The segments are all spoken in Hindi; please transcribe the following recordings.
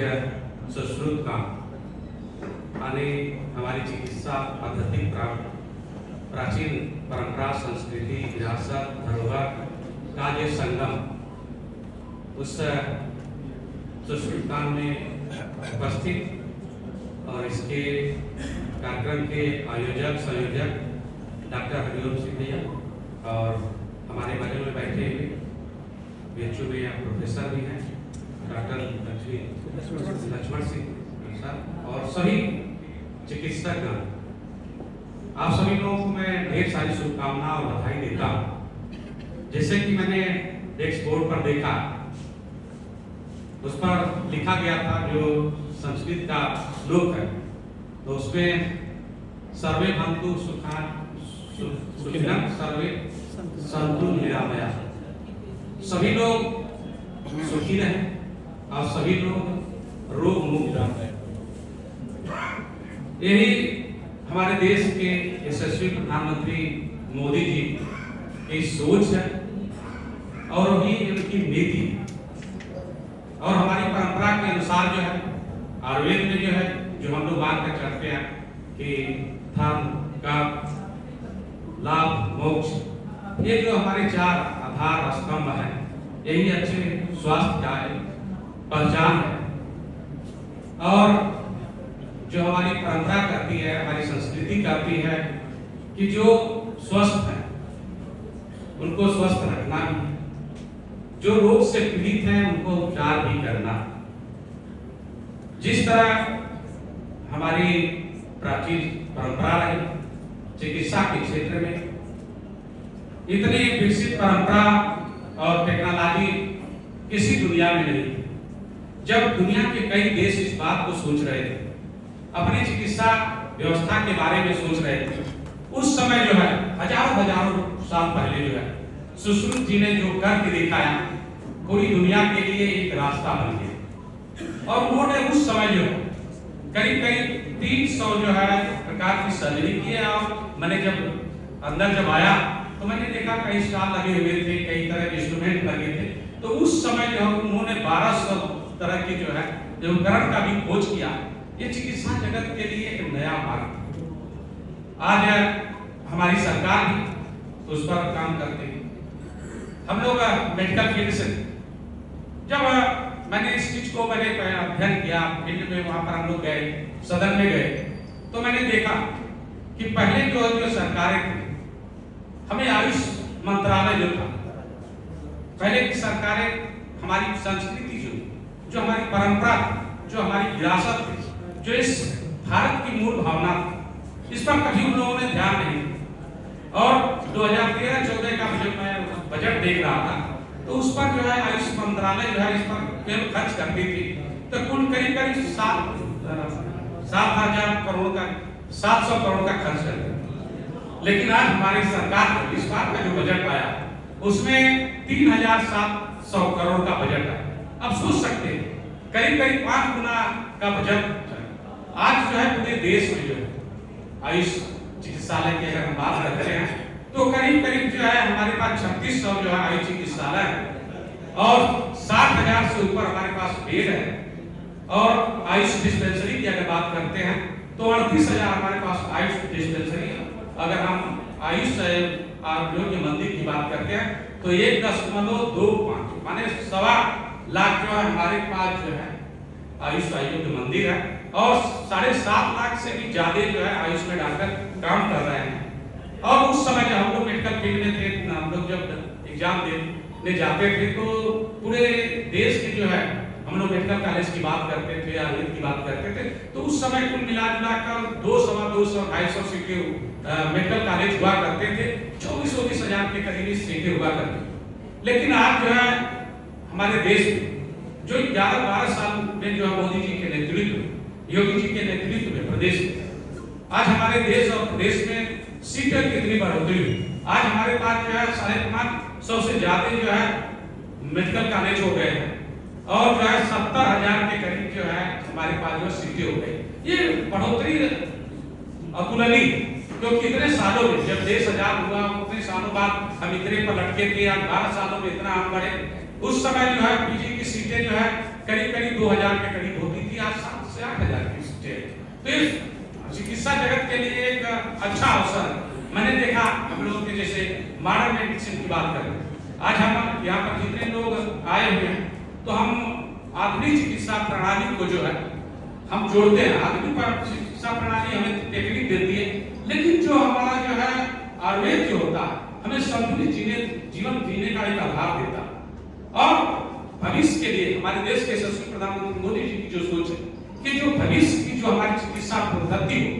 राज्य सुश्रुत का आणि हमारी चिकित्सा पद्धति प्राचीन परंपरा, संस्कृति, विरासत, धरोहर का जो संगम उस सुश्रुतकान में उपस्थित और इसके कार्यक्रम के आयोजक संयोजक डॉक्टर हरिओम सिंह भैया और हमारे बगल में बैठे हुए बीएचयू में प्रोफेसर भी हैं डॉक्टर लक्ष्मण सिंह सर और सभी चिकित्सक, आप सभी लोगों को मैं ढेर सारी शुभकामनाएं और बधाई देता हूँ। जैसे कि मैंने डेस्क बोर्ड पर देखा, उस पर लिखा गया था जो संस्कृत का श्लोक है, तो उसमें सर्वे भवन्तु सुखिनः सर्वे सन्तु निरामया, सभी लोग सुखी रहें और सभी लोग रोग मुक्त रहें। यही हमारे देश के यशस्वी प्रधानमंत्री मोदी जी की सोच है और वही उनकी नीति और हमारी परंपरा के अनुसार जो है आयुर्वेद में जो है जो हम लोग मान कर चलते हैं कि धर्म का लाभ मोक्ष, ये जो हमारे चार आधार स्तंभ हैं, यही अच्छे स्वास्थ्य का पहचान है। और जो हमारी परंपरा करती है, हमारी संस्कृति करती है कि जो स्वस्थ है उनको स्वस्थ रखना भी, जो रोग से पीड़ित हैं उनको उपचार भी करना। जिस तरह हमारी प्राचीन परंपरा रही चिकित्सा के क्षेत्र में, इतनी विकसित परंपरा और टेक्नोलॉजी किसी दुनिया में नहीं। जब दुनिया के कई देश इस बात को सोच रहे थे, अपनी चिकित्सा व्यवस्था के बारे में सोच रहे थे, उस समय जो है हजारों साल पहले जो है सुश्रुत जी ने जो करके दिखाया, पूरी दुनिया के लिए एक रास्ता बन गया। और उन्होंने उस समय जो है करीब 300 जो है प्रकार की सर्जरी की है। और मैंने जब अंदर आया तो मैंने देखा कई स्टॉल लगे हुए थे, कई तरह के इंस्ट्रूमेंट लगे थे। तो उस समय जो है उन्होंने 1200 तरह की जो है उपकरण का भी खोज किया। ये चिकित्सा जगत के लिए एक नया मार्ग। आज हमारी सरकार भी उस पर काम करते हैं। हम लोग मेडिकल फील्ड से, जब मैंने इस चीज को मैंने अध्ययन किया फील्ड में, वहां पर हम लोग गए, सदन में गए, तो मैंने देखा कि पहले जो सरकारें थी, हमें आयुष मंत्रालय जो था, पहले की सरकारें हमारी संस्कृति जो हमारी परंपरा, जो हमारी विरासत थी, जो इस भारत की मूल भावना, इस पर कभी उन लोगों ने ध्यान नहीं। और 2013-14 का जब मैं बजट देख रहा था, तो उस पर जो है आयुष मंत्रालय जो है इस पर खर्च करती थी, तो कुल करीब 7,000 करोड़ का 700 करोड़ का खर्च करती थी। लेकिन आज हमारी सरकार इस बार का जो बजट आया, उसमें 3,700 करोड़ का बजट है। अब सोच सकते हैं करीब 5 गुना का बजट आज जो है पूरे देश में जो है आयुष चिकित्सालय की अगर हम बात करते हैं, तो करीब जो है हमारे पास 3600 जो है आयुष चिकित्सालय है और 60,000 से ऊपर हमारे पास बेड है। और आयुष डिस्पेंसरी की अगर बात करते हैं तो 38,000 हमारे पास आयुष डिस्पेंसरी है। अगर हम आयुष आरोग्य मंदिर की बात करते हैं तो 1.25 माने 1.25 लाख जो है हमारे पास जो है आयुष आरोग्य मंदिर है और 7.5 लाख से भी ज्यादा जो है आयुष में डॉक्टर काम कर रहे हैं। और उस समय जब हम लोग मेडिकल फील्ड में थे, हम लोग जब एग्जाम देने जाते थे तो पूरे देश के जो है हम लोग मेडिकल कॉलेज की बात करते थे, आयुर्वेद की बात करते थे, तो उस समय कुल मिलाकर 200-250 सीटें मेडिकल कॉलेज हुआ करते थे, 24-24 हजार के करीब सीटें हुआ करती। लेकिन आज जो है हमारे देश में जो 11-12 साल में जो है मोदी जी के नेतृत्व, योगी जी के नेतृत्व में प्रदेश में आज हमारे देश और प्रदेश में सीटें कितनी बढ़ोतरी हुई। आज हमारे पास जो है 550 से ज्यादा जो है मेडिकल कॉलेज हो गए हैं और जो है 70,000 के करीब जो है हमारे पास जो सीटें हो गई। ये बढ़ोतरी अतुलनीय, क्योंकि इतने सालों में जब देश आजाद हुआ उतने सालों बाद हम इतने पर लटके थे, 12 सालों में इतना हम बढ़े। उस समय जो है पीजी की सीटें जो है करीब करीब 2000 के करीब होती थी, आज 7 से 8000 की सीटें। तो इस चिकित्सा जगत के लिए एक अच्छा अवसर मैंने देखा। हम लोग के जैसे मॉडर्न मेडिसिन की बात करें, आज हम यहाँ पर जितने लोग आए हुए हैं तो हम आधुनिक चिकित्सा प्रणाली को जो है हम जोड़ते हैं। आधुनिक चिकित्सा प्रणाली हमें टेक्निक देती है, लेकिन जो हमारा जो है आयुर्वेद जो होता है हमें संतुलित जीवन जीने का एक आधार देता है। और भविष्य के लिए हमारे देश के यशस्वी प्रधानमंत्री मोदी जी की जो सोच है कि जो भविष्य की जो हमारी चिकित्सा पद्धति हो,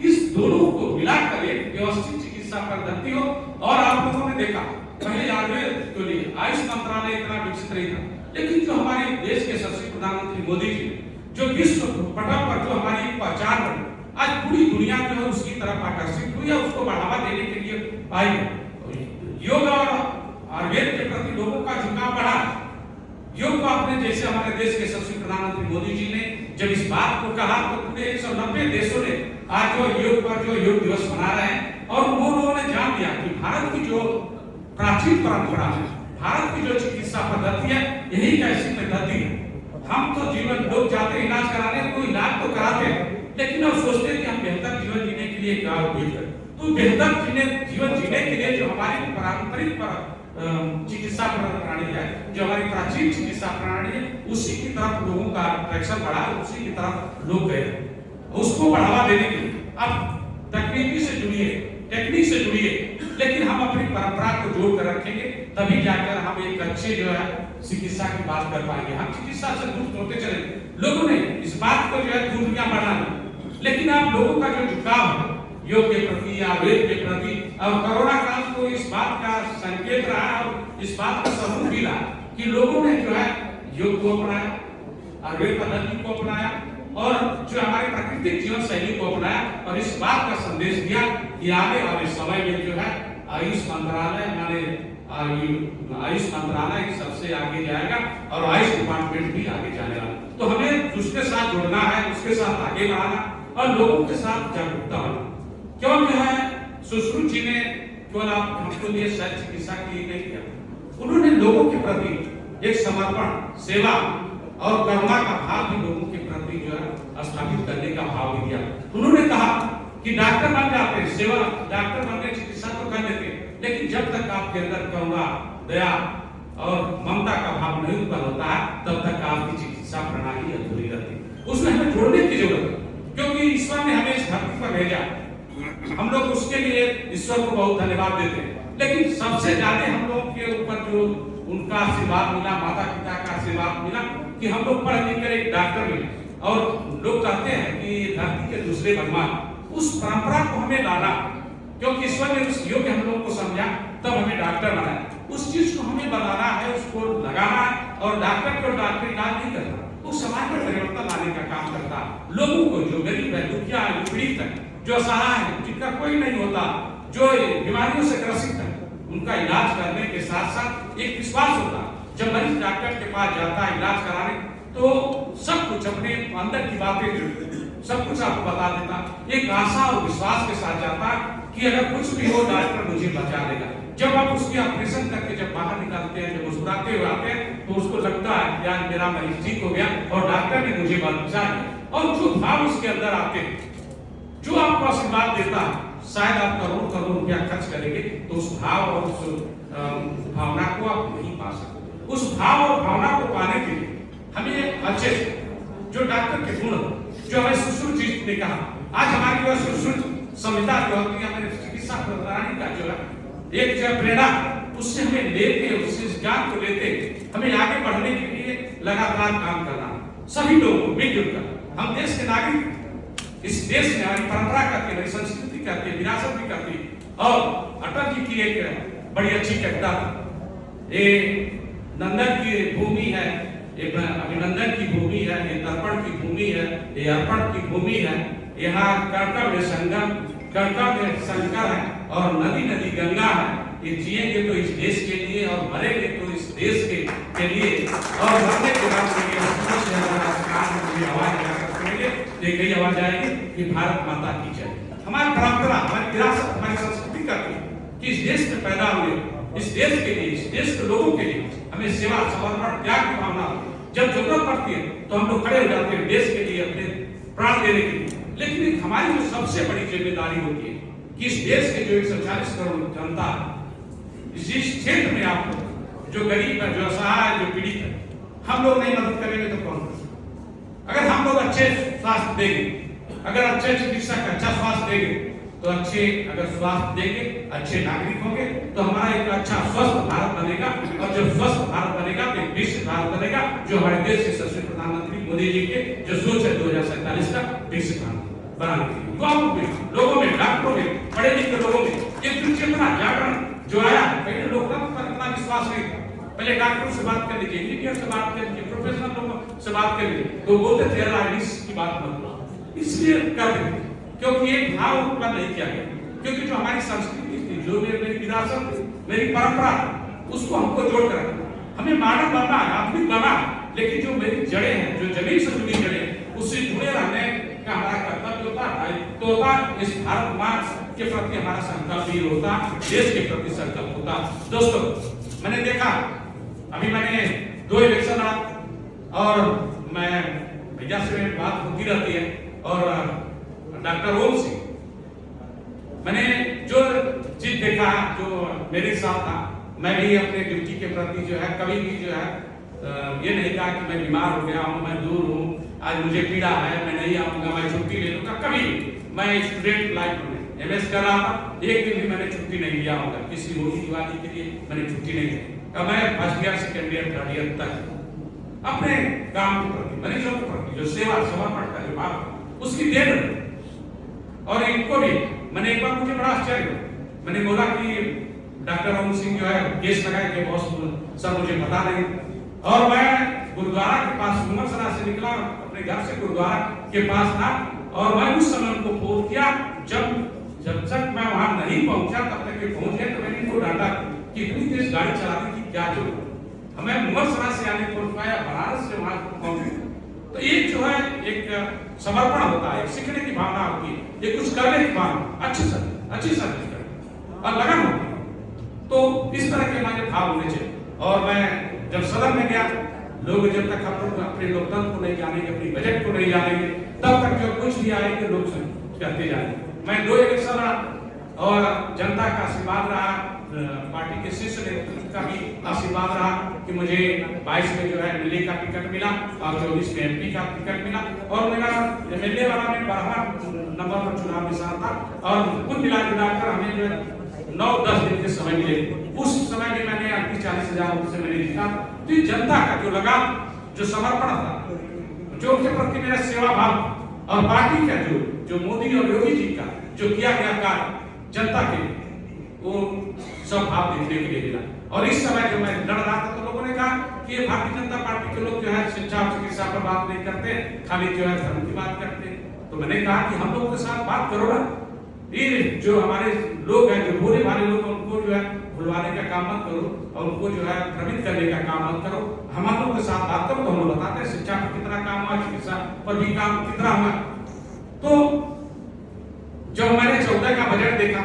इस दोनों को मिलाकर एक व्यवस्थित चिकित्सा पद्धति हो। और आप लोगों ने देखा पहले आयुर्वेद के लिए आयुष मंत्रालय इतना विकसित नहीं था, लेकिन जो हमारे देश के यशस्वी प्रधानमंत्री मोदी जी जो विश्व पटल पर जो हमारी पहचान है, आज पूरी दुनिया जो है उसकी तरफ आकर्षित हुई है, उसको बढ़ावा देने के लिए आई। योग और आयुर्वेद के प्रति लोगों का झुकाव बढ़ा। योग को अपने जैसे हमारे देश के यशस्वी प्रधानमंत्री मोदी जी ने जब इस बात को कहा तो पूरे 190 देशों ने आज जो योग पर जो योग दिवस मना रहे हैं। और वो लोगों ने जान लिया कि भारत की जो प्राचीन परंपरा है, भारत की जो चिकित्सा पद्धति है, यही एक ऐसी पद्धति है। हम तो जीवन लोग जाते हैं इलाज कराने, तो इलाज तो कराते हैं, लेकिन हम सोचते हैं कि हम बेहतर जीवन जीने के लिए क्या उपयोग करें। तो बेहतर जीवन जीने के लिए जो हमारी पारंपरिक चिकित्सा प्रणाली है, जो हमारी प्राचीन चिकित्सा प्रणाली है, उसी की तरफ लोगों का अट्रैक्शन बढ़ा, उसी की तरफ लोग गए। उसको बढ़ावा देने के लिए अब तकनीकी से जुड़िए, टेक्निक से जुड़िए, लेकिन हम अपनी परंपरा को जोड़ कर रखेंगे, तभी जाकर हम एक अच्छे जो है चिकित्सा की बात कर पाएंगे। हम चिकित्सा से दूर होते चले, लोगों ने इस बात को जो है दूरियां बढ़ाना, लेकिन आप लोगों का जो झुकाव है योग के प्रति, आयुर्वेद के प्रति, और कोरोना काल को इस बात का संकेत रहा और इस बात का सबूत भी रहा कि लोगों ने जो है योग को अपनाया, आयुर्वेद पद्धति को अपनाया और जो हमारे प्राकृतिक जीवन शैली को अपनाया, और इस बात का संदेश दिया कि आगे वाले समय में जो है आयुष मंत्रालय सबसे आगे जाएगा और आयुष डिपार्टमेंट भी आगे जाएगा। तो हमें उसके साथ जुड़ना है, उसके साथ आगे बढ़ाना और लोगों के साथ जागरूकता होना। क्योंकि है सुश्रुत जी ने केवल आप हमको लिए शायद चिकित्सा के लिए नहीं किया, उन्होंने लोगों के प्रति एक समर्पण, सेवा और करुणा का भाव भी लोगों के प्रति जो है स्थापित करने का भाव भी दिया। उन्होंने कहा कि डॉक्टर बन जाते हैं, सेवा डॉक्टर बनकर चिकित्सा तो कर देते, लेकिन जब तक आपके अंदर करुणा, दया और ममता का भाव नहीं उत्पन्न होता है, तब तक आपकी चिकित्सा प्रणाली अधूरी रहती है। उसमें हमें जोड़ने की जरूरत है, क्योंकि ईश्वर ने हमें इस धरती पर भेजा, हम लोग उसके लिए ईश्वर को बहुत धन्यवाद देते हैं। लेकिन सबसे ज्यादा हम लोग के ऊपर जो उनका आशीर्वाद मिला, माता पिता का आशीर्वाद मिला कि हम लोग पढ़ लिख कर एक डॉक्टर मिले। और लोग कहते हैं कि धरती के दूसरे भगवान, उस परंपरा को हमें लाना, क्योंकि ईश्वर ने उस योग हम लोग को समझा, तब हमें डॉक्टर बनाया। उस चीज को हमें बनाना है, उसको लगाना है। और डॉक्टर को डॉक्टर इलाज नहीं करता, वो समाज में परिवर्तन लाने का काम करता है। लोगों को जो गरीब है, दुखिया है, पीड़ित है, जो असहाय है, जिनका कोई नहीं होता, जो बीमारियों से ग्रसित है, उनका इलाज करने के साथ साथ एक विश्वास होता है। जब मरीज डॉक्टर के पास जाता है इलाज कराने, तो सब कुछ अपने अंदर की बातें सब कुछ आपको बता देता, एक आशा और विश्वास के साथ जाता कि अगर कुछ भी हो डॉक्टर मुझे बचा लेगा। जब आप उसकी ऑपरेशन करके जब बाहर निकालते हैं, जब मुस्कुराते हुए आते हैं, तो उसको लगता है कि आज मेरा मरीज ठीक हो गया और डॉक्टर ने मुझे बचा लिया। और जो भाव उसके अंदर आते हैं, जो आपको आशीर्वाद देता है, शायद आप करोड़ करोड़ रुपया खर्च करेंगे तो उस भाव और उस भावना को आप नहीं पा सकते। उस भाव और भावना को पाने के लिए हमें अच्छे जो डॉक्टर के गुण, जो हमें सुश्रुत जी ने कहा, आज हमारी जो सुश्रुत संहिता जो होती है, हमारे चिकित्सा प्रणाली का जो है एक जो प्रेरणा, उससे हमें लेते, उससे ज्ञान को लेते हमें आगे बढ़ने के लिए लगातार काम करना। सभी लोगों को मिलजुल कर, हम देश के नागरिक, इस देश में हमारी परंपरा करती, हमारी संस्कृति करती, विरासत भी करती। और अटल जी की एक बड़ी अच्छी कविता, ये नंदन की भूमि है, ये अभिनंदन की भूमि है, ये तर्पण की भूमि है, ये अर्पण की भूमि है। यहाँ कर्तव्य संगम, कर्तव्य शंकर है और नदी नदी गंगा है। ये जिएंगे तो इस देश के लिए और मरेंगे तो इस देश के लिए। और मरने के बाद कई आवाज आएगी कि भारत माता की जय। हमारी परंपरा, हमारी विरासत, हमारी संस्कृति करती है कि इस देश में पैदा हुए, इस देश के लिए, इस देश के लोगों के लिए हमें सेवा, समर्पण, त्याग की भावना जब जरूरत पड़ती है तो हम लोग खड़े हो जाते हैं देश के लिए, अपने प्राण देने के लिए। लेकिन एक हमारी जो सबसे बड़ी जिम्मेदारी होती है कि इस देश के जो 140 करोड़ जनता इस क्षेत्र में आप जो गरीब है, जो असहाय, जो पीड़ित है, हम लोग नहीं मदद करेंगे तो कौन करेगा? अगर हम लोग अच्छे स्वास्थ्य देंगे, अगर अच्छे चिकित्सक अच्छा स्वास्थ्य देंगे, तो अच्छे अगर स्वास्थ्य देंगे, अच्छे नागरिक होंगे, तो हमारा एक अच्छा स्वस्थ भारत बनेगा। और जब स्वस्थ भारत बनेगा तो एक विकसित भारत बनेगा, जो हमारे देश के यशस्वी प्रधानमंत्री मोदी जी के जो सोच है 2047 का विकसित भारत बनाने की। युवाओं में, लोगों में, डॉक्टरों में, पढ़े लिखे लोगों में एक चेतना जागरण जो आया। पहले लोकतंत्र पर इतना विश्वास नहीं था। पहले डॉक्टरों से बात कर लीजिए, इंजीनियर से बात कर लीजिए, प्रोफेशनल लोगों से बात कर लीजिए, तो बोलते थे राजनीति की बात मत करो। इसलिए कर देते क्योंकि एक भाव उत्पन्न नहीं किया गया, क्योंकि जो हमारी संस्कृति थी, जो मेरी विरासत थी, मेरी परंपरा, उसको हमको जोड़ कर हमें मॉडर्न बनना है, आधुनिक बनना है। लेकिन जो मेरी जड़ें हैं, जो जमीन से जुड़ी जड़ें हैं, उससे जुड़े रहने का हमारा कर्तव्य होता है। तो होता इस भारत माँ के प्रति हमारा संकल्प भी होता, देश के प्रति संकल्प होता। दोस्तों, मैंने देखा अभी मैंने 2 इलेक्शन और मैं भैया से बात होती रहती है और डॉक्टर ओम सिंह, मैंने जो चीज देखा, जो मेरे साथ था, मैं भी अपने ड्यूटी के प्रति जो है कभी भी जो है ये नहीं कहा कि मैं बीमार हो गया हूँ, मैं दूर हूँ, आज मुझे पीड़ा है, मैं नहीं आऊंगा, मैं छुट्टी ले लूंगा। कभी मैं स्टूडेंट लाइफ में MS कर रहा था, एक दिन भी मैंने छुट्टी नहीं लिया होगा। किसी होली दिवाली के लिए मैंने छुट्टी नहीं ली। मैं first year, second year, third year तक अपने काम के प्रति, मरीजों के प्रति जो सेवा समर्पण का जो भाव, उसकी देन। और इनको भी मैंने एक बार, मुझे बड़ा आश्चर्य, मैंने बोला कि डॉक्टर ओम सिंह जो है केस लगाए कि बॉस सर मुझे पता नहीं। और मैं गुरुद्वारा के पास उमरसरा से निकला, अपने घर से गुरुद्वारा के पास था, और मैं उस समय उनको फोन किया। जब तक मैं वहां नहीं पहुंचा तब तक ये पहुंच गए, तो मैंने इनको डांटा कि इतनी तेज गाड़ी चलाने की क्या जरूरत, हमें उमरसरा से आने पहुंच पाया, बनारस से वहां पहुंचे। तो एक जो है एक समर्पण होता है, सीखने की भावना होती है, एक कुछ करने की भावना, अच्छी सर्विस करने और लगन होती है। तो इस तरह के हमारे भाव होने चाहिए। और मैं जब सदन में गया, लोग जब तक हम लोग अपने लोकतंत्र को नहीं जानेंगे, अपनी बजट को नहीं जानेंगे, तब तक जो कुछ भी आएंगे लोग कहते जाएंगे। मैं 2 इलेक्शन लड़ा और जनता का आशीर्वाद रहा, पार्टी के शीर्ष नेतृत्व का भी आशीर्वाद रहा कि मुझे 22 में जो है MLA का टिकट मिला और 24 में MP का टिकट मिला। और मेरा MLA वाला में 12 नंबर पर चुनाव निशान था, और कुल मिलाकर हमें जो 9-10 दिन के समय मिले। उस समय भी मैंने 38-40 हजार वोट से मैंने जीता। तो जनता का जो लगा, जो समर्पण था, जो उनके प्रति मेरा सेवा भाव, और पार्टी का जो मोदी और योगी जी का जो किया गया कार्य जनता के, वो सब भाव देखने के लिए मिला। और इस समय जो मैं लड़ रहा था, तो लोगों ने कहा कि ये भारतीय जनता पार्टी के लोग जो है शिक्षा और चिकित्सा पर बात नहीं करते, खाली जो है धर्म की बात करते। तो मैंने कहा कि हम लोगों के साथ बात करो ना, ये जो हमारे लोग हैं, जो भोले भाले लोग, उनको जो है भुलवाने का काम मत करो और उनको जो है भ्रमित करने का काम मत करो। हम लोगों के साथ बात करो तो हम लोग बताते हैं शिक्षा पर कितना काम हुआ, चिकित्सा पर भी काम कितना हुआ। तो जब मैंने 14 का बजट देखा,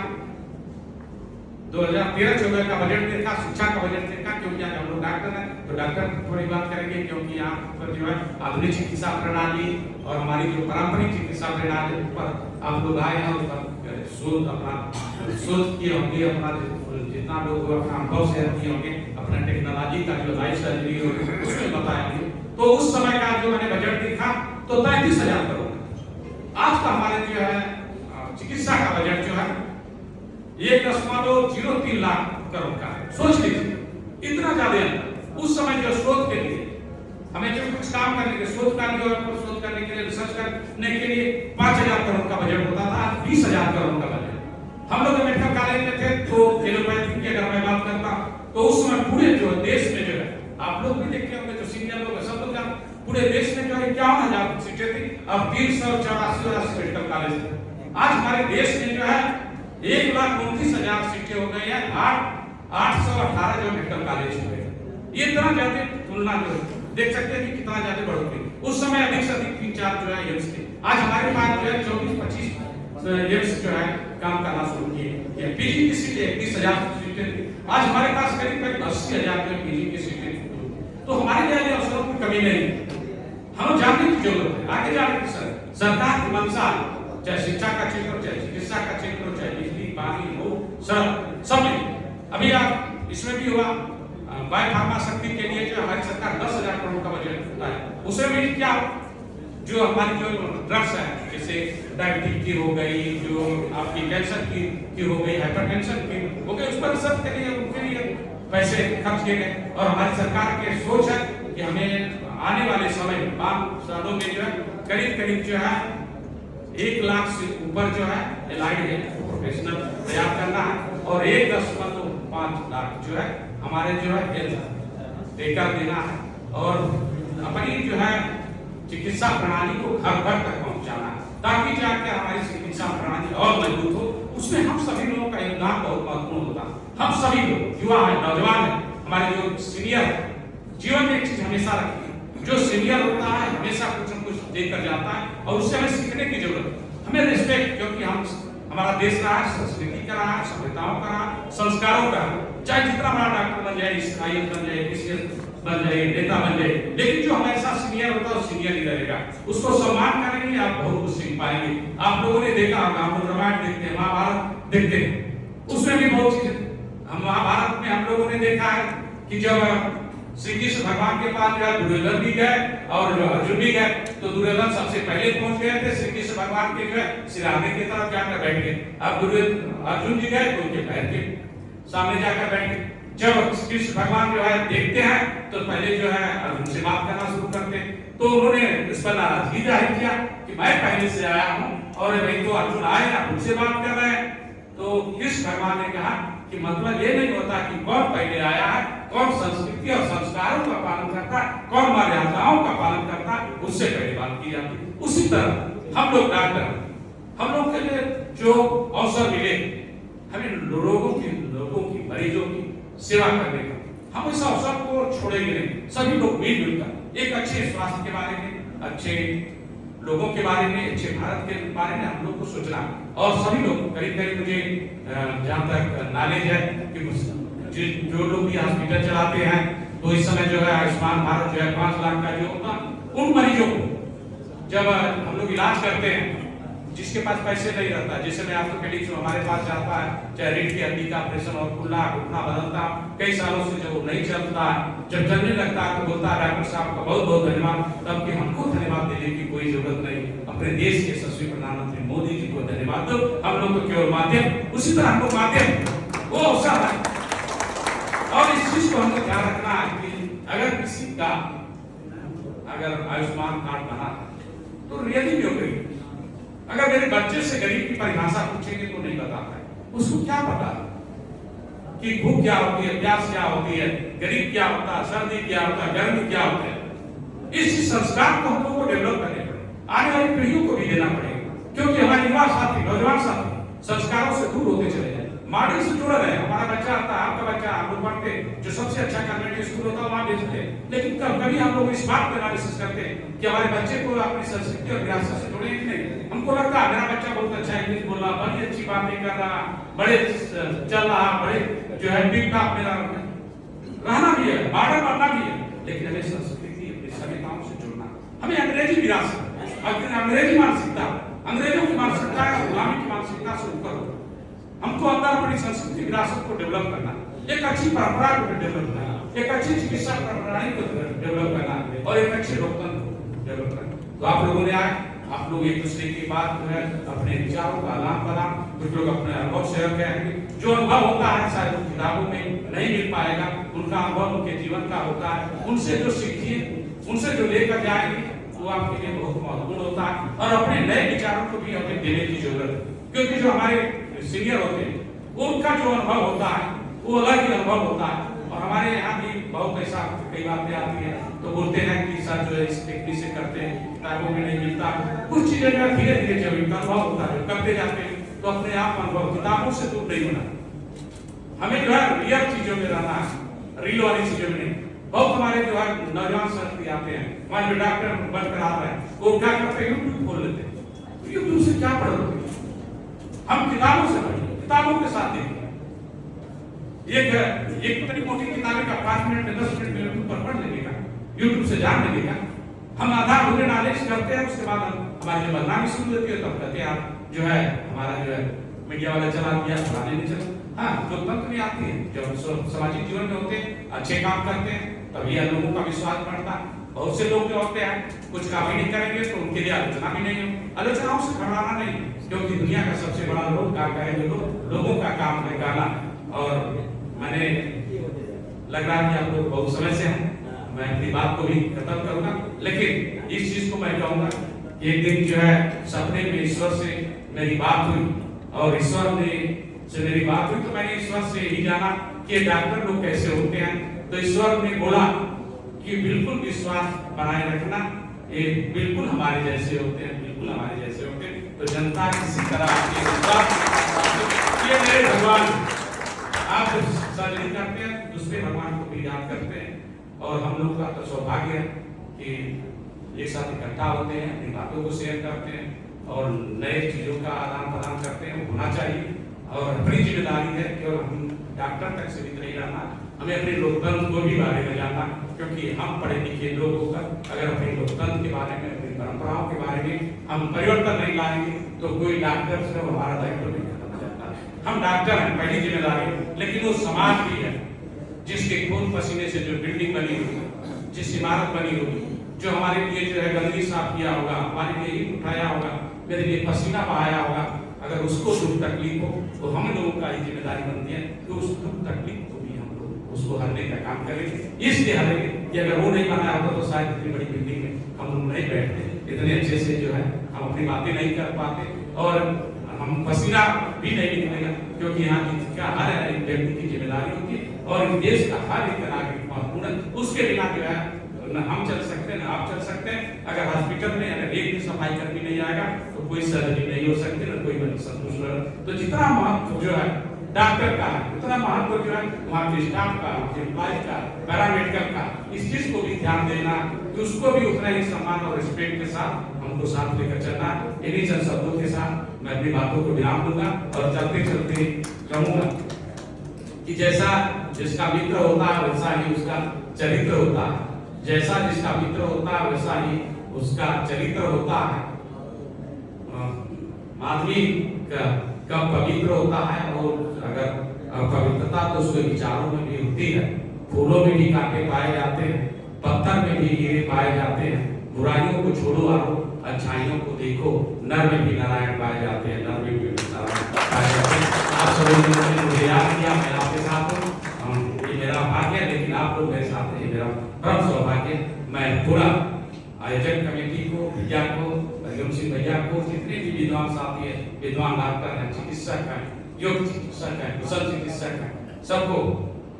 2013-14 का बजट देखा, शिक्षा का बजट देखा, क्योंकि आज हम लोग डॉक्टर हैं तो डॉक्टर थोड़ी बात करेंगे, क्योंकि यहाँ पर जो है आधुनिक चिकित्सा प्रणाली और हमारी जो पारंपरिक चिकित्सा प्रणाली पर आप लोग आए हैं, उस पर शोध किए होंगे, अपना जितना लोग अपना अनुभव शेयर किए होंगे, अपना टेक्नोलॉजी का जो लाइफ सर्जरी होगी उसमें बताएंगे। तो उस समय का जो मैंने बजट देखा तो 33,000 करोड़। आज का हमारे जो है चिकित्सा का बजट जो है 1.03 लाख करोड़ का है। सोच लीजिए इतना ज्यादा अंतर। उस समय जो शोध के लिए हमें जो कुछ काम करने के, शोध कार्य जो है शोध करने के लिए, रिसर्च करने के लिए 5,000 करोड़ का बजट होता था, आज 20,000 करोड़ का बजट। हम लोग मेडिकल कॉलेज में थे तो एलोपैथी की अगर मैं बात करता तो उस समय पूरे जो देश में जो है, आप लोग भी देखते होंगे, जो सीनियर लोग सब लोग जानते, पूरे देश में जो है 51,000 सीटें थी, अब 384 मेडिकल कॉलेज थे। आज हमारे देश में जो है 1,29,000 सीटें हो गई है, 818 जो मेडिकल कॉलेज हुए। ये इतना ज्यादा तुलना जो देख सकते हैं कि कितना ज्यादा बढ़ोतरी। उस समय अधिक से अधिक 3-4 जो है एम्स थे, आज हमारे पास जो है 24-25 एम्स जो है काम करना शुरू किए। PG की सीटें 30,000 सीटें थी, आज हमारे पास करीब 80,000 PG की सीटें। तो हमारे लिए अवसरों की कमी नहीं जानने की जरूरत है। आगे जाने की सरकार की मंशा, चाहे शिक्षा का क्षेत्र हो, चाहे चिकित्सा का क्षेत्र हो, चाहे बिजली, पानी हो, सड़क, सब में अभी आप इसमें भी हुआ बाय फार्मा शक्ति के लिए जो हमारी सरकार 10,000 करोड़ का बजट होता है, उसमें भी क्या जो हमारी जो ड्रग्स है, जैसे डायबिटीज की हो गई, जो आपकी कैंसर की हो गई, हाइपरटेंशन की हो गई, उस पर रिसर्च के लिए उनके लिए पैसे खर्च किए गए। और हमारी सरकार की सोच है कि हमें आने वाले समय 5 सालों में जो है करीब जो है 1 लाख से ऊपर जो है एलाइड है प्रोफेशनल तैयार करना है, और 1.5 लाख जो है हमारे जो है हेल्थ टेकर देना है, और अपनी जो है चिकित्सा प्रणाली को घर घर तक पहुंचाना है, ताकि जाकर हमारी चिकित्सा प्रणाली और मजबूत हो। उसमें हम सभी लोगों का योगदान बहुत महत्वपूर्ण होता है। हम सभी लोग युवा है, नौजवान है, हमारे जो सीनियर है, जीवन में एक चीज हमेशा रखिए, जो सीनियर होता है हमेशा कुछ न कुछ देकर जाता है, और उससे हमें सीखने की जरूरत है। हमें रिस्पेक्ट, क्योंकि हमारा देश रहा है, संस्कृति का रहा है, सभ्यताओं का रहा, संस्कारों का, चाहे जितना बड़ा डॉक्टर बन जाए, IAS बन जाए, PCS बन जाए, नेता बन जाए, लेकिन जो हमेशा सीनियर होता है वो सीनियर ही रहेगा। उसको सम्मान करेंगे, आप बहुत कुछ सीख पाएंगे। आप लोगों ने देखा होगा, हम लोग रामायण देखते हैं, महाभारत देखते हैं, उसमें भी बहुत चीजें, हम महाभारत में हम लोगों ने देखा है कि जब श्री कृष्ण भगवान के पास जो दुर्योधन भी गए और अर्जुन भी गए, तो दुर्योधन सबसे पहले पहुंच गए थे श्री कृष्ण भगवान के जो है सिराने की तरफ जाकर बैठ गए। अब अर्जुन जी गए तो उनके पैर के सामने जाकर बैठ गए। जब कृष्ण भगवान जो है देखते हैं तो पहले जो है अर्जुन से बात करना शुरू करते हैं, तो उन्होंने इस पर नाराजगी जाहिर किया कि मैं पहले से आया हूं और भाई तो अर्जुन आए ना मुझसे बात कर रहे हैं। तो कृष्ण भगवान ने कहा कि मतलब ये नहीं होता कि कौन पहले आया है, कौन संस्कृति और संस्कारों का पालन करता है, कौन मर्यादाओं का पालन करता है, उससे पहले बात की जाती है। उसी तरह हम लोग डॉक्टर, हम लोग के लिए जो अवसर मिले, हमें लोगों की मरीजों की सेवा करने का, हम इस अवसर को छोड़ेंगे नहीं। सभी लोग मिलकर एक अच्छे स्वास्थ्य के बारे में, अच्छे लोगों के बारे में, अच्छे भारत के बारे में हम लोग को सोचना, और सभी लोग करीब मुझे जहाँ तक नॉलेज है कि जो लोग भी हॉस्पिटल चलाते हैं, तो इस समय जो है आयुष्मान भारत जो है 5 लाख का जो होता, उन मरीजों को जब हम लोग इलाज करते हैं, जिसके पास पैसे नहीं रहता, जैसे मैं ऑर्थोपेडिक जो हमारे पास जाता है, चाहे रीढ़ की हड्डी का ऑपरेशन और खुला घुटना बदलता कई सालों से जो नहीं चलता है, जब चलने लगता है तो बोलता है डॉक्टर साहब का बहुत बहुत धन्यवाद, तब कि हमको धन्यवाद देने की कोई जरूरत नहीं, अपने देश के यशस्वी प्रधानमंत्री मोदी जी को धन्यवाद दो, हम लोग तो केवल माध्यम, उसी तरह हमको माध्यम वो अवसर है। और इस चीज को हमको ध्यान रखना है कि अगर किसी का आयुष्मान कार्ड बना तो रियली भी हो गई, अगर मेरे बच्चे से गरीब की परिभाषा पूछेंगे तो नहीं बताता है, उसको क्या पता कि भूख क्या होती है, प्यास क्या होती है, गरीब क्या होता है, सर्दी क्या होता है, गर्मी क्या होता है। इस संस्कार को हम लोगों को डेवलप करने पड़े, आने वाली पीढ़ियों को भी देना पड़ेगा, क्योंकि हमारे युवा साथी, नौजवान साथी संस्कारों से दूर होते चले जाए, मॉडल से जुड़ा रहे। हमारा बच्चा आता है, आपका बच्चा, हम लोग पढ़ते जो सबसे अच्छा कन्वेंट स्कूल होता है वहां भेजते हैं, लेकिन कभी हम लोग इस बात पर एनालिसिस करते हैं कि हमारे बच्चे को अपनी संस्कृति और विरासत से जुड़े कि नहीं। हमको लगता है मेरा बच्चा बहुत अच्छा इंग्लिश बोल रहा, बड़ी अच्छी बातें कर रहा, बड़े चल रहा, बड़े जो है टिप टॉप मेरा रहना भी है, मॉडल बनना भी है, लेकिन हमें संस्कृति अपनी सभ्यताओं से जुड़ना, हमें अंग्रेजी विरासत, अंग्रेजी मानसिकता, अंग्रेजों की मानसिकता, गुलामी की मानसिकता से ऊपर हो, हमको अंदर अपनी संस्कृति विरासत को डेवलप करना, एक अच्छी परंपरा को डेवलप करना, एक अच्छी चिकित्सा प्रणाली को डेवलप करना, और एक अच्छे लोकतंत्र को डेवलप करना। तो आप लोगों ने आए, आप लोग एक दूसरे की बात जो है अपने विचारों का आदान प्रदान, कुछ लोग अपने अनुभव शेयर करेंगे, जो अनुभव होता है शायद किताबों में नहीं मिल पाएगा, उनका अनुभव उनके जीवन का होता है, उनसे जो सीखिए, उनसे जो लेकर जाएंगे वो आपके लिए बहुत महत्वपूर्ण होता है। और अपने नए विचारों को भी हमें देने की जरूरत है, क्योंकि जो हमारे सीनियर होते हैं वो उनका जो अनुभव होता है वो अलग ही अनुभव होता है। और हमारे यहाँ भी बहुत ऐसा कई बातें आती है तो बोलते हैं कि सर जो है इस टेक्निक से करते हैं, किताबों में नहीं मिलता, कुछ चीजें जो धीरे धीरे जब इनका अनुभव होता है करते जाते हैं तो अपने आप अनुभव किताबों से दूर नहीं होना, हमें जो है रियल चीजों में रहना है, रील वाली चीजों में नहीं। बहुत हमारे जो है नौजवान साथी आते हैं, हमारे जो डॉक्टर बनकर आ रहे हैं, वो क्या करते हैं यूट्यूब खोल लेते हैं, यूट्यूब से क्या पढ़ोगे, हम किताबों से पढ़ें, किताबों के साथ देखें, एक इतनी मोटी किताबें का 5 मिनट में 10 मिनट में यूट्यूब पर पढ़ लेगा, यूट्यूब से जान लेगा, हम आधा अधूरे नालिश करते हैं, उसके बाद हमारी जब बदनामी शुरू होती है तब कहते हैं आप जो है हमारा जो है मीडिया वाला चला दिया, फलाने नहीं चला। हाँ, लोकतंत्र में आती है, जब सामाजिक जीवन में होते हैं, अच्छे काम करते हैं, तभी लोगों का विश्वास बढ़ता है। बहुत से लोग जो होते हैं कुछ काम ही नहीं करेंगे तो उनके लिए आलोचना भी नहीं हो। आलोचनाओं से घबराना नहीं, क्योंकि दुनिया का सबसे बड़ा लोग काम है जो लोगों का काम है गाना। और मैंने लग रहा है कि आप लोग बहुत समय से हैं, मैं अपनी बात को भी खत्म करूंगा, लेकिन इस चीज को मैं कहूंगा कि एक दिन जो है सपने में ईश्वर से मेरी बात हुई, और ईश्वर ने से मेरी बात हुई तो मैंने ईश्वर से यही जाना कि डॉक्टर लोग कैसे होते हैं। तो ईश्वर ने बोला कि बिल्कुल विश्वास बनाए रखना, ये बिल्कुल हमारे जैसे होते हैं, बिल्कुल हमारे जैसे होते हैं। तो जनता किसी तरह ये मेरे भगवान आप सर्जरी करते हैं, दूसरे भगवान को भी याद करते हैं। और हम लोग का तो सौभाग्य है कि एक साथ इकट्ठा होते हैं, अपनी बातों को शेयर करते हैं और नए चीजों का आदान प्रदान करते हैं, वो होना चाहिए। और अपनी जिम्मेदारी है केवल हम डॉक्टर तक सीमित नहीं रहना, हमें अपने लोकतंत्र को भी बारे में जानना, क्योंकि हम पढ़े लिखे लोग होकर अगर अपने लोकतंत्र के बारे में, अपनी परंपराओं के बारे में हम परिवर्तन नहीं लाएंगे तो कोई डॉक्टर से हमारा दायित्व नहीं खत्म हो जाता। हम डॉक्टर हैं, पहली जिम्मेदारी, लेकिन वो समाज भी है जिसके खून पसीने से जो बिल्डिंग बनी होगी, जिस इमारत बनी होगी, जो हमारे लिए जो है गंदगी साफ किया होगा, हमारे लिए ईंट उठाया होगा, मेरे लिए पसीना बहाया होगा, अगर उसको दुख तकलीफ हो तो हम लोगों का ही जिम्मेदारी बनती है कि उस दुख तकलीफ को भी हम लोग उसको हरने का काम करेंगे। इसलिए हरेंगे कि अगर वो नहीं बनाया होता तो शायद इतनी बड़ी बिल्डिंग में हम लोग नहीं बैठते, इतने अच्छे से जो है हम अपनी बातें नहीं कर पाते, और हम पसीना भी नहीं निकलेगा, क्योंकि यहाँ की क्या हर एक व्यक्ति की जिम्मेदारी होती है और इस देश का हर एक नागरिक महत्वपूर्ण है। उसके बिना जो है न हम चल सकते हैं, न आप चल सकते हैं। अगर हॉस्पिटल में अगर एक भी सफाई कर्मी नहीं आएगा तो कोई सर्जरी नहीं हो सकती, न कोई मरीज संतुष्ट होगा। तो जितना महत्व जो है डॉक्टर का, उतना महत्व जो है वहाँ के स्टाफ का, एम्प्लॉय का, पैरामेडिकल का, इस चीज को भी ध्यान देना कि उसको भी उतना ही सम्मान और रिस्पेक्ट के साथ हमको साथ लेकर चलना। इन्हीं चंद शब्दों के साथ मैं अपनी बातों को विराम दूंगा और चलते चलते कहूंगा कि जैसा जिसका मित्र होता है वैसा ही उसका चरित्र होता है, जैसा जिसका मित्र होता है वैसा ही उसका चरित्र होता है। आदमी कब पवित्र होता है, और अगर पवित्रता तो उसके विचारों में भी होती है। फूलों में भी कांटे पाए जाते हैं, पत्थर में भी हीरे पाए जाते हैं। बुराइयों को छोड़ो आरो, अच्छाइयों को देखो, नर में भी नारायण पाए जाते हैं, नर में भी नारायण पाए जाते हैं। आप सभी ने मुझे याद किया, मैं आपके साथ हूँ, ये मेरा भाग्य है, लेकिन आप लोग मेरे साथ हैं, मेरा परम सौभाग्य। मैं पूरा आयोजक कमेटी को, भैया को, हरिओम सिंह भैया को, जितने भी विद्वान साथी है, विद्वान डॉक्टर हैं, चिकित्सक हैं, योग चिकित्सक हैं, कुशल चिकित्सक हैं, सबको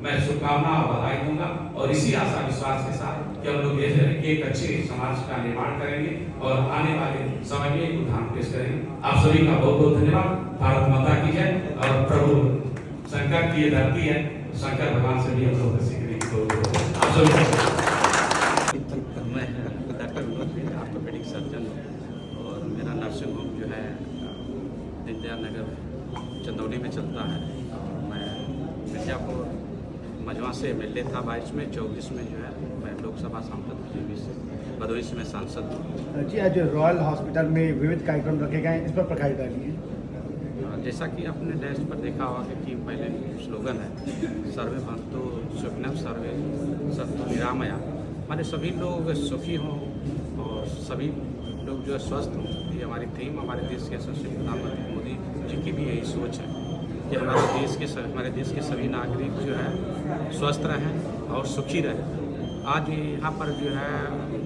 मैं शुभकामना और बधाई दूंगा। और इसी आशा विश्वास के साथ कि हम लोग एक अच्छे समाज का निर्माण करेंगे और आने वाले समय में एक उदाहरण पेश करेंगे। आप सभी का बहुत बहुत धन्यवाद। भारत माता की जय। और प्रभु शंकर की ये धरती है, शंकर भगवान से भी हम लोग सीखने की आप सभी ऑर्थोपेडिक सर्जन और मेरा नर्सिंग होम जो है दीनदयाल नगर चंदौली में चलता है। मैं मिर्जापुर मजवा से एमएलए था 22 में, 24 में जो है मैं लोकसभा सांसद, 23 से भदोही से मैं सांसद हूँ। जी, आज रॉयल हॉस्पिटल में विविध कार्यक्रम रखे गए, इस पर प्रकाश डालिए। जैसा कि आपने डैश पर देखा होगा कि पहले स्लोगन है सर्वे भवन्तु सुखिनः सर्वे सन्तु निरामया, माने सभी लोग सुखी हों और सभी लोग जो है स्वस्थ हों। ये हमारी थीम हमारे देश के यशस्वी प्रधानमंत्री मोदी जी की भी यही सोच है कि हमारे देश के सभी नागरिक जो है स्वस्थ रहें और सुखी रहें। आज यहाँ पर जो है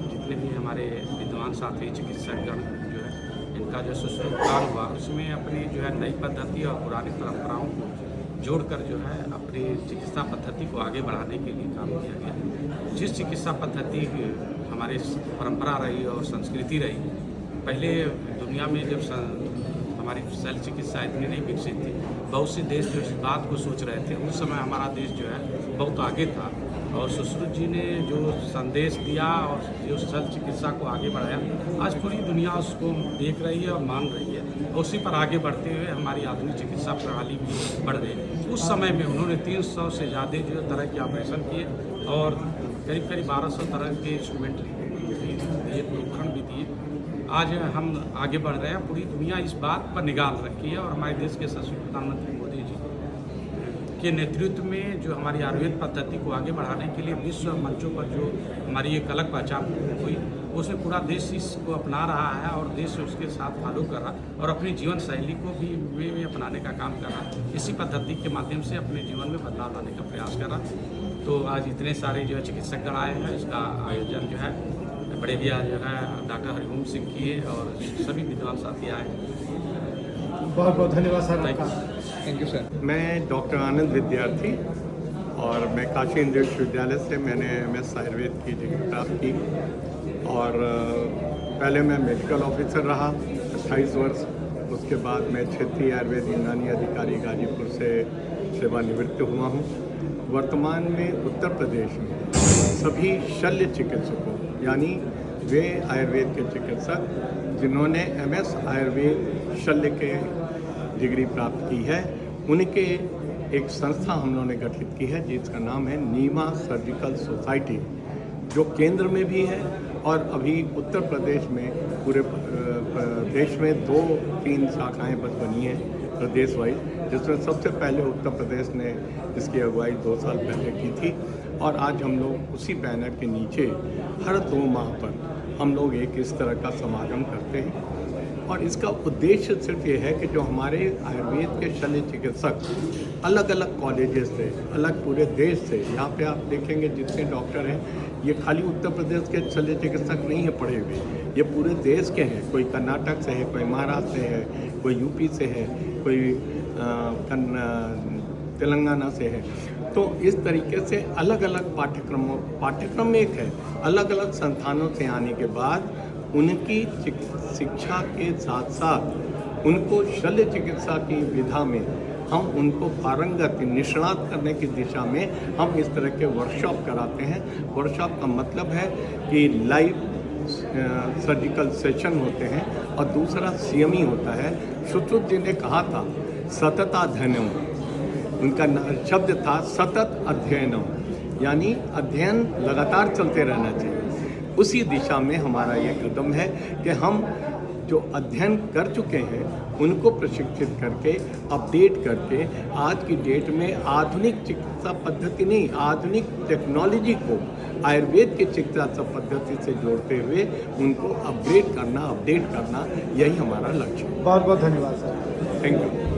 जितने भी हमारे विद्वान साथी चिकित्सकगण जो है इनका जो सुश्रुतकाल हुआ, उसमें अपनी जो है नई पद्धति और पुरानी परंपराओं को जोड़कर जो है अपनी चिकित्सा पद्धति को आगे बढ़ाने के लिए काम किया गया। जिस चिकित्सा पद्धति हमारी परंपरा रही और संस्कृति रही, पहले दुनिया में जब हमारी शल्य चिकित्सा इतनी नहीं विकसित थी, बहुत से देश जो इस बात को सोच रहे थे, उस समय हमारा देश जो है बहुत आगे था। और सुश्रुत जी ने जो संदेश दिया और जो शल्य चिकित्सा को आगे बढ़ाया, आज पूरी दुनिया उसको देख रही है और मान रही है। उसी पर आगे बढ़ते हुए हमारी आधुनिक चिकित्सा प्रणाली भी बढ़ गई। उस समय में उन्होंने 300 से ज़्यादा जो तरह के ऑपरेशन किए और करीब 1200 तरह के इंस्ट्रूमेंट दिए, प्रोत्साहन भी दिए। आज हम आगे बढ़ रहे हैं। पूरी दुनिया इस बात पर निगाह रखी है और हमारे देश के यशस्वी प्रधानमंत्री मोदी जी के नेतृत्व में जो हमारी आयुर्वेद पद्धति को आगे बढ़ाने के लिए विश्व मंचों पर जो हमारी एक अलग पहचान हुई, उसमें पूरा देश इसको अपना रहा है और देश उसके साथ फॉलो कर रहा और अपनी जीवन शैली को भी वे अपनाने का काम कर रहा। इसी पद्धति के माध्यम से अपने जीवन में बदलाव लाने का प्रयास कर रहा। तो आज इतने सारे जो है चिकित्सकगण आए हैं, इसका आयोजन जो है बड़े भैया जो है डॉक्टर हरिओम सिंह किए और सभी विद्वान साथी आए। बहुत बहुत धन्यवाद सर आपका। Thank you sir. मैं डॉक्टर आनंद विद्यार्थी और मैं काशी हिंदू विश्वविद्यालय से मैंने MS आयुर्वेद की डिग्री प्राप्त की और पहले मैं मेडिकल ऑफिसर रहा 28 वर्ष। उसके बाद मैं क्षेत्रीय आयुर्वेद यूनानी अधिकारी गाजीपुर से सेवानिवृत्त हुआ हूँ। वर्तमान में उत्तर प्रदेश में सभी शल्य चिकित्सकों यानी वे आयुर्वेद के चिकित्सक जिन्होंने MS आयुर्वेद शल्य के डिग्री प्राप्त की है, उनके एक संस्था हम लोगों ने गठित की है जिसका नाम है नीमा सर्जिकल सोसाइटी, जो केंद्र में भी है और अभी उत्तर प्रदेश में पूरे देश में 2-3 शाखाएं बस बनी हैं प्रदेश वाइज, जिसमें सबसे पहले उत्तर प्रदेश ने इसकी अगुवाई 2 साल पहले की थी। और आज हम लोग उसी बैनर के नीचे हर 2 माह पर हम लोग एक इस तरह का समागम करते हैं और इसका उद्देश्य सिर्फ ये है कि जो हमारे आयुर्वेद के शल्य चिकित्सक अलग अलग कॉलेजेस से, अलग पूरे देश से, यहाँ पे आप देखेंगे जितने डॉक्टर हैं ये खाली उत्तर प्रदेश के शल्य चिकित्सक नहीं है पढ़े हुए, ये पूरे देश के हैं। कोई कर्नाटक से है, कोई महाराष्ट्र से है, कोई यूपी से है, कोई तेलंगाना से है। तो इस तरीके से अलग अलग पाठ्यक्रम एक है, अलग अलग संस्थानों से आने के बाद उनकी शिक्षा के साथ साथ उनको शल्य चिकित्सा की विधा में हम उनको पारंगत निष्णात करने की दिशा में हम इस तरह के वर्कशॉप कराते हैं। वर्कशॉप का मतलब है कि लाइव सर्जिकल सेशन होते हैं और दूसरा CME होता है। शुश्रुत जी ने कहा था सतताध्ययनम, उनका शब्द था सतत अध्ययनम, यानी अध्ययन लगातार चलते रहना चाहिए। उसी दिशा में हमारा ये कदम है कि हम जो अध्ययन कर चुके हैं उनको प्रशिक्षित करके, अपडेट करके आज की डेट में आधुनिक चिकित्सा पद्धति नहीं, आधुनिक टेक्नोलॉजी को आयुर्वेद की चिकित्सा पद्धति से जोड़ते हुए उनको अपडेट करना, यही हमारा लक्ष्य है। बहुत बहुत धन्यवाद सर। Thank you.